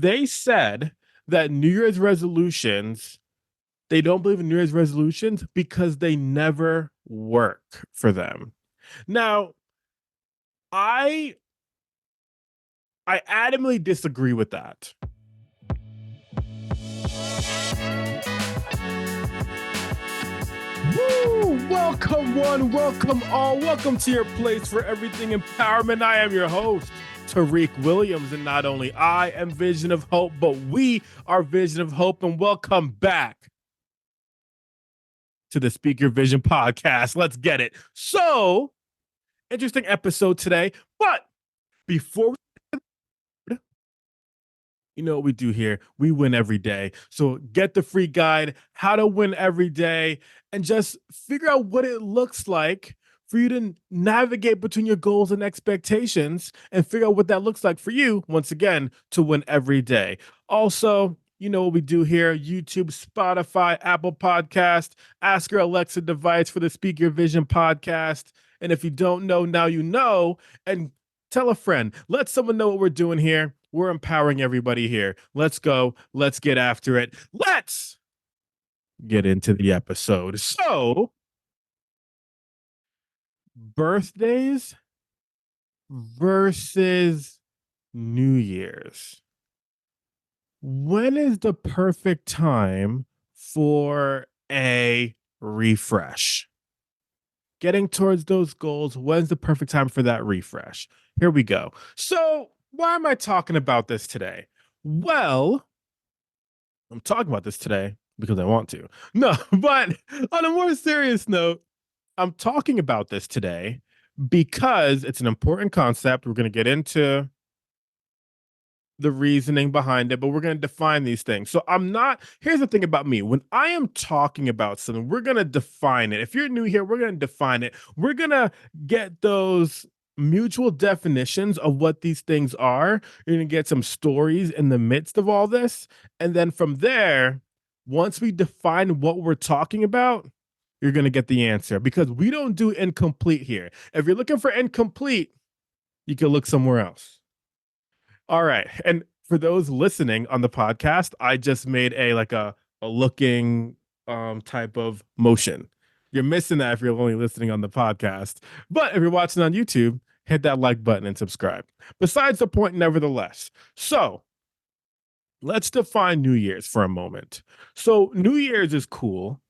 They said that New Year's resolutions, they don't believe in New Year's resolutions because they never work for them. Now, I I adamantly disagree with that. Woo! Welcome one, welcome all, welcome to your place for everything empowerment. I am your host, Tariq Williams, and not only I am Vision of Hope, but we are Vision of Hope, and welcome back to the Speak Your Vision podcast. Let's get it. So, interesting episode today, but before you know what we do here? We win every day. So get the free guide, How to Win Every Day, and just figure out what it looks like for you to navigate between your goals and expectations and figure out what that looks like for you, once again, to win every day. Also, you know what we do here: YouTube, Spotify, Apple Podcast, ask your Alexa device for the Speak Your Vision podcast. And if you don't know, now you know. And tell a friend. Let someone know what we're doing here. We're empowering everybody here. Let's go. Let's get after it. Let's get into the episode. So, birthdays versus New Year's. When is the perfect time for a refresh? Getting towards those goals, when's the perfect time for that refresh? Here we go. So, why am I talking about this today? Well, I'm talking about this today because I want to. No, but on a more serious note, I'm talking about this today because it's an important concept. We're going to get into the reasoning behind it, but we're going to define these things. So I'm not, here's the thing about me. When I am talking about something, we're going to define it. If you're new here, we're going to define it. We're going to get those mutual definitions of what these things are. You're going to get some stories in the midst of all this. And then from there, once we define what we're talking about, you're going to get the answer because we don't do incomplete here. If you're looking for incomplete, you can look somewhere else. All right. And for those listening on the podcast, I just made a looking type of motion. You're missing that if you're only listening on the podcast. But if you're watching on YouTube, hit that like button and subscribe. Besides the point, nevertheless. So let's define New Year's for a moment. So New Year's is cool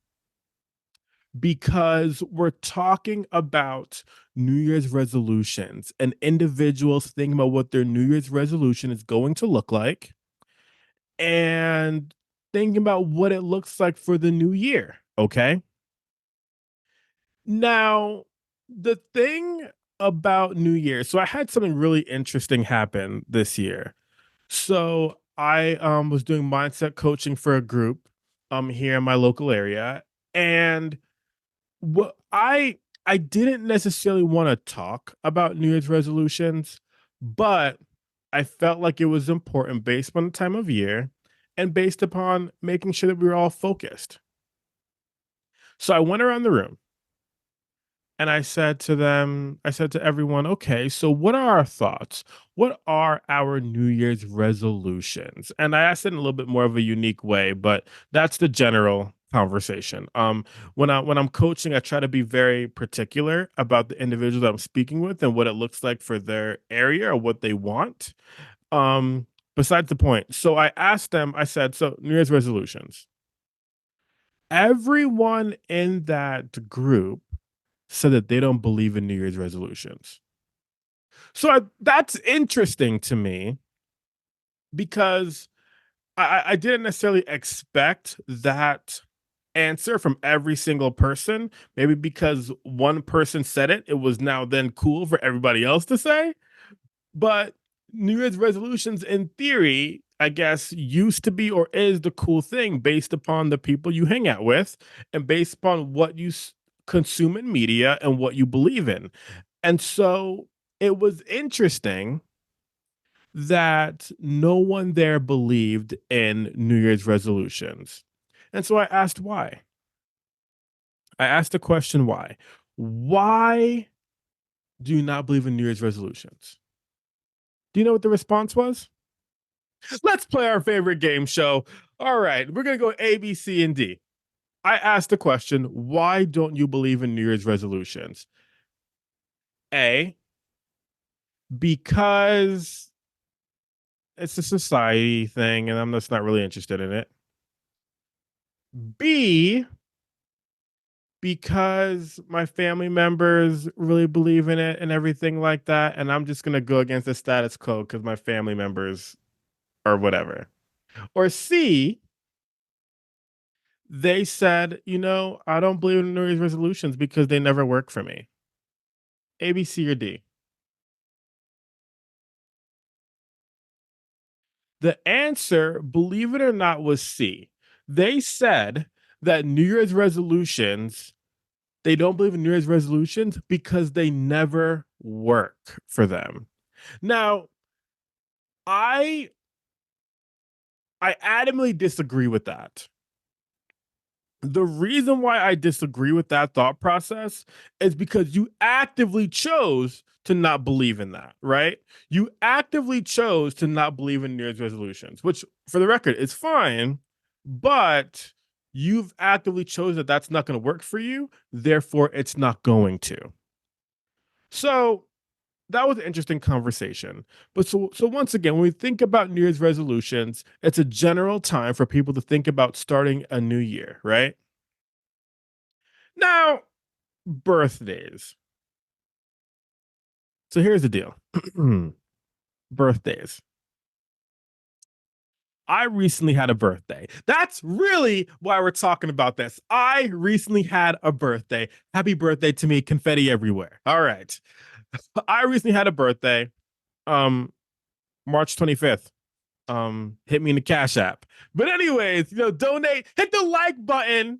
because we're talking about New Year's resolutions and individuals thinking about what their New Year's resolution is going to look like and thinking about what it looks like for the new year. Okay. Now, the thing about New Year, so I had something really interesting happen this year. So I was doing mindset coaching for a group here in my local area. And what I didn't necessarily want to talk about New Year's resolutions, but I felt like it was important based on the time of year and based upon making sure that we were all focused. So I went around the room and I said to them, I said to everyone, okay, so what are our thoughts? What are our New Year's resolutions? And I asked it in a little bit more of a unique way, but that's the general conversation. When I'm coaching, I try to be very particular about the individual that I'm speaking with and what it looks like for their area or what they want. Um, Besides the point. So I asked them, I said, so New Year's resolutions. Everyone in that group said that they don't believe in New Year's resolutions. So that's interesting to me because I didn't necessarily expect that answer from every single person. Maybe because one person said it, it was now then cool for everybody else to say. But New Year's resolutions, in theory, I guess, used to be or is the cool thing based upon the people you hang out with and based upon what you consume in media and what you believe in. And so it was interesting that no one there believed in New Year's resolutions. And so I asked why. I asked the question why. Why do you not believe in New Year's resolutions? Do you know what the response was? Let's play our favorite game show. All right, we're going to go A, B, C, and D. I asked the question, why don't you believe in New Year's resolutions? A, because it's a society thing and I'm just not really interested in it. B, because my family members really believe in it and everything like that. And I'm just going to go against the status quo because my family members are whatever. Or C, they said, I don't believe in New Year's resolutions because they never work for me. A, B, C, or D. The answer, believe it or not, was C. They said that New Year's resolutions, they don't believe in New Year's resolutions because they never work for them. Now, I I adamantly disagree with that. The reason why I disagree with that thought process is because you actively chose to not believe in that, right? You actively chose to not believe in New Year's resolutions, which for the record is fine, but you've actively chose that that's not going to work for you. Therefore, it's not going to. So that was an interesting conversation. But so once again, when we think about New Year's resolutions, it's a general time for people to think about starting a new year, right? Now, birthdays. So here's the deal. Birthdays. I recently had a birthday. That's really why we're talking about this. I recently had a birthday. Happy birthday to me, confetti everywhere. All right. I recently had a birthday. Um March 25th. Hit me in the Cash App. But anyways, donate, hit the like button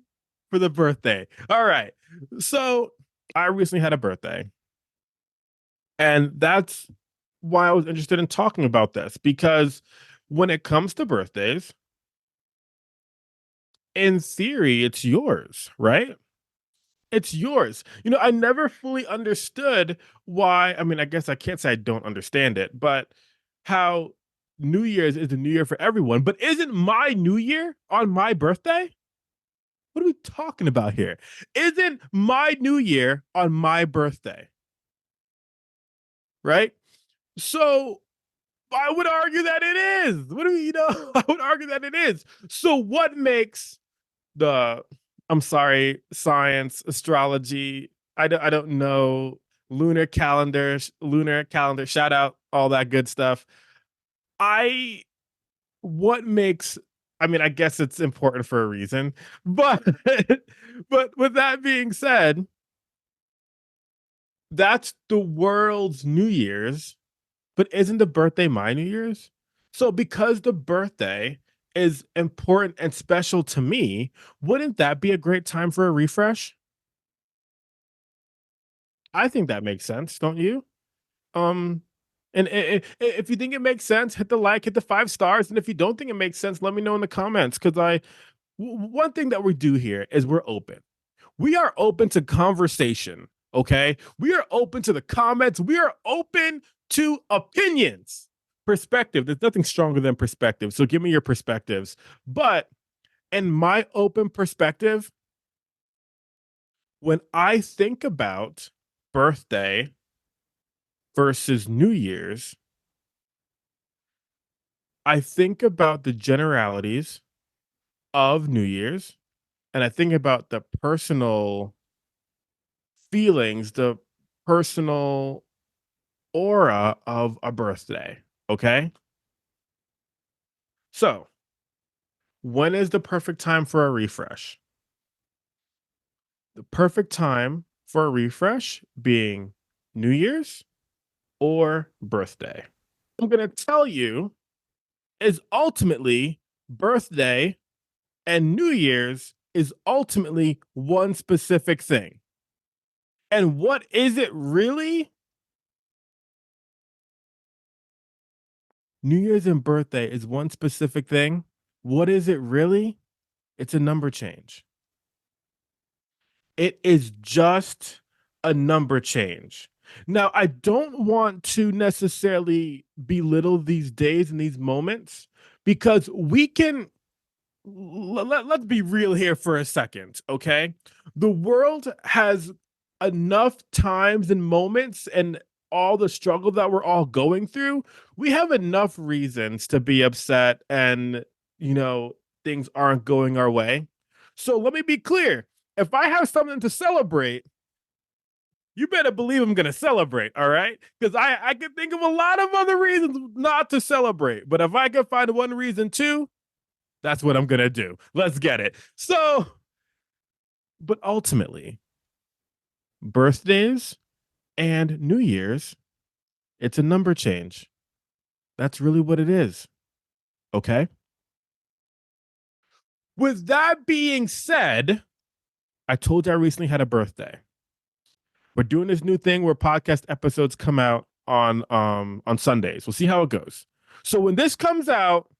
for the birthday. All right. So, I recently had a birthday. And that's why I was interested in talking about this because when it comes to birthdays, in theory, it's yours, right? It's yours. I never fully understood why. I mean, I guess I can't say I don't understand it, but how New Year's is the new year for everyone. But isn't my new year on my birthday? What are we talking about here? Isn't my new year on my birthday? Right? So I would argue that it is. What do I would argue that it is. So what makes the I'm sorry, science, astrology, I don't know, lunar calendar, shout out all that good stuff. I what makes I mean, I guess it's important for a reason, but but with that being said, that's the world's New Year's. But isn't the birthday my New Year's? So because the birthday is important and special to me, wouldn't that be a great time for a refresh? I think that makes sense, don't you? Um, and if you think it makes sense, hit the like, hit the 5 stars, and if you don't think it makes sense, let me know in the comments. Because one thing that we do here is we're open. We are open to conversation. Okay, we are open to the comments. We are open to opinions, perspective. There's nothing stronger than perspective. So give me your perspectives. But in my open perspective, when I think about birthday versus New Year's, I think about the generalities of New Year's and I think about the personal feelings, the personal aura of a birthday. Okay. So, when is the perfect time for a refresh? The perfect time for a refresh being New Year's or birthday. I'm going to tell you is ultimately birthday and New Year's is ultimately one specific thing. And what is it really? New Year's and birthday is one specific thing. What is it really? It's a number change. It is just a number change. Now, I don't want to necessarily belittle these days and these moments because we can let's be real here for a second, okay? The world has enough times and moments and all the struggle that we're all going through. We have enough reasons to be upset and, you know, things aren't going our way. So let me be clear. If I have something to celebrate, you better believe I'm gonna celebrate, all right? Because I can think of a lot of other reasons not to celebrate. But if I can find one reason to, that's what I'm gonna do. Let's get it. So, but ultimately, birthdays and New Year's, it's a number change. That's really what it is. Okay. With that being said, I told you I recently had a birthday. We're doing this new thing where podcast episodes come out on Sundays. We'll see how it goes. So when this comes out,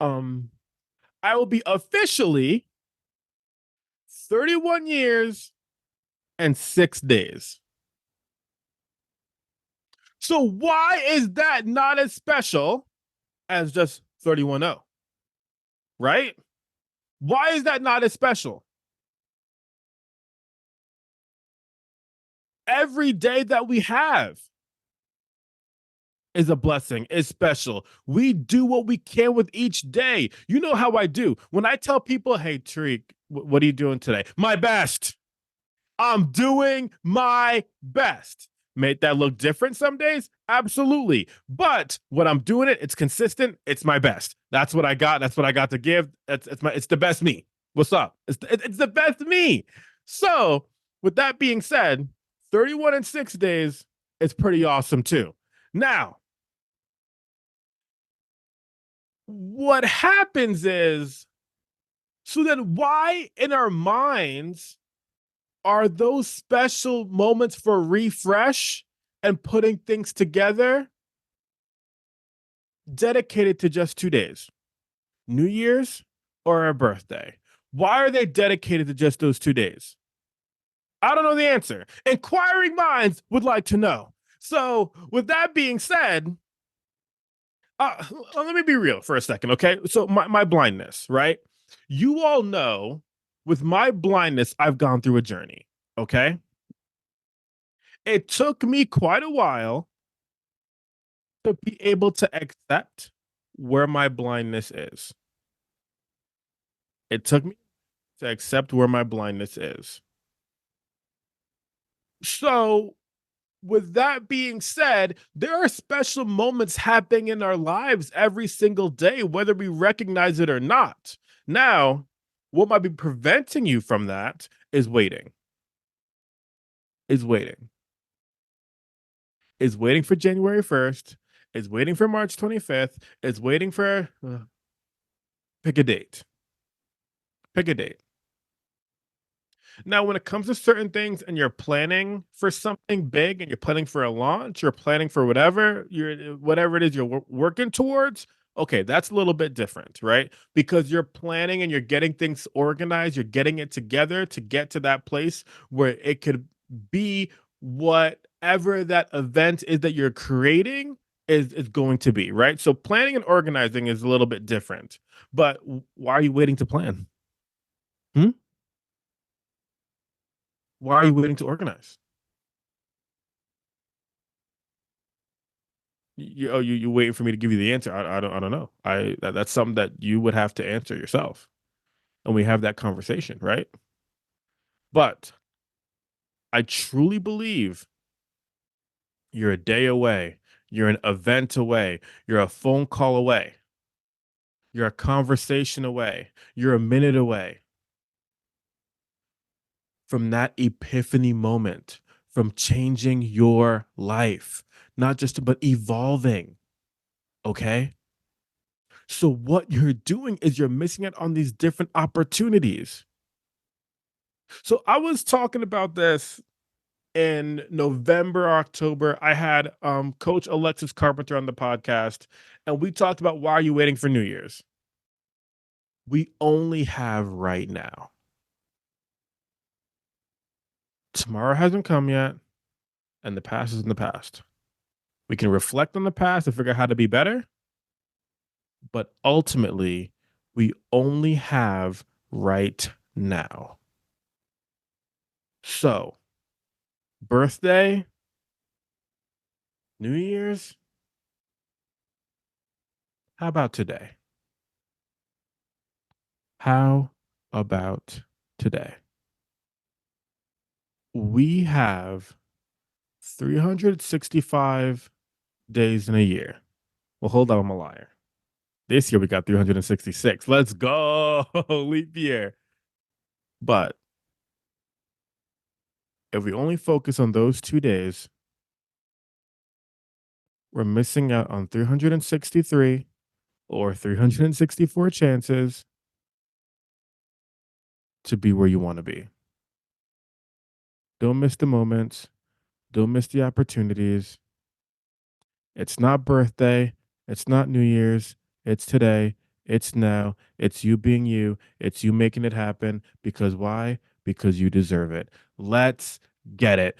um, I will be officially 31 years and 6 days. So why is that not as special as just 31-0? Right? Why is that not as special? Every day that we have is a blessing, is special. We do what we can with each day. You know how I do. When I tell people, hey, Tariq, what are you doing today? My best. I'm doing my best. Make that look different some days? Absolutely. But when I'm doing it, it's consistent. It's my best. That's what I got. That's what I got to give. It's the best me. What's up? It's the best me. So, with that being said, 31 and 6 days is pretty awesome too. Now, what happens is, so then why in our minds are those special moments for refresh and putting things together dedicated to just 2 days? New Year's or a birthday? Why are they dedicated to just those 2 days? I don't know the answer. Inquiring minds would like to know. So, with that being said, let me be real for a second, okay? So, my blindness, right? You all know with my blindness, I've gone through a journey, okay? It took me quite a while to be able to accept where my blindness is. It took me to accept where my blindness is. So, with that being said, there are special moments happening in our lives every single day, whether we recognize it or not. Now, what might be preventing you from that is waiting, is waiting, is waiting for January 1st, is waiting for March 25th, is waiting for pick a date, pick a date. Now, when it comes to certain things and you're planning for something big and you're planning for a launch, you're planning for whatever it is you're working towards, okay, that's a little bit different, right? Because you're planning and you're getting things organized, you're getting it together to get to that place where it could be whatever that event is that you're creating is going to be, right? So planning and organizing is a little bit different. But why are you waiting to plan? Hmm? Why are you waiting to organize? You waiting for me to give you the answer? I don't know. That's something that you would have to answer yourself, and we have that conversation, right? But I truly believe you're a day away, you're an event away, you're a phone call away, you're a conversation away, you're a minute away from that epiphany moment, from changing your life, not just but evolving. Okay. So what you're doing is you're missing out on these different opportunities. So I was talking about this in November, October. I had Coach Alexis Carpenter on the podcast, and we talked about why are you waiting for New Year's? We only have right now. Tomorrow hasn't come yet. and the past is in the past. We can reflect on the past and figure out how to be better, but ultimately, we only have right now. So, birthday, New Year's, how about today? How about today? We have 365 days in a year. Well, hold on, I'm a liar. This year we got 366. Let's go. Leap year. But if we only focus on those 2 days, we're missing out on 363 or 364 chances to be where you want to be. Don't miss the moments. Don't miss the opportunities. It's not birthday. It's not New Year's. It's today. It's now. It's you being you. It's you making it happen. Because why? Because you deserve it. Let's get it.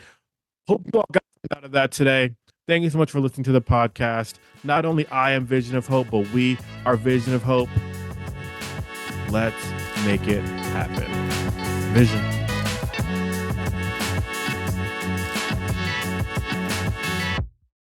Hope you all got something out of that today. Thank you so much for listening to the podcast. Not only I am Vision of Hope, but we are Vision of Hope. Let's make it happen. Vision.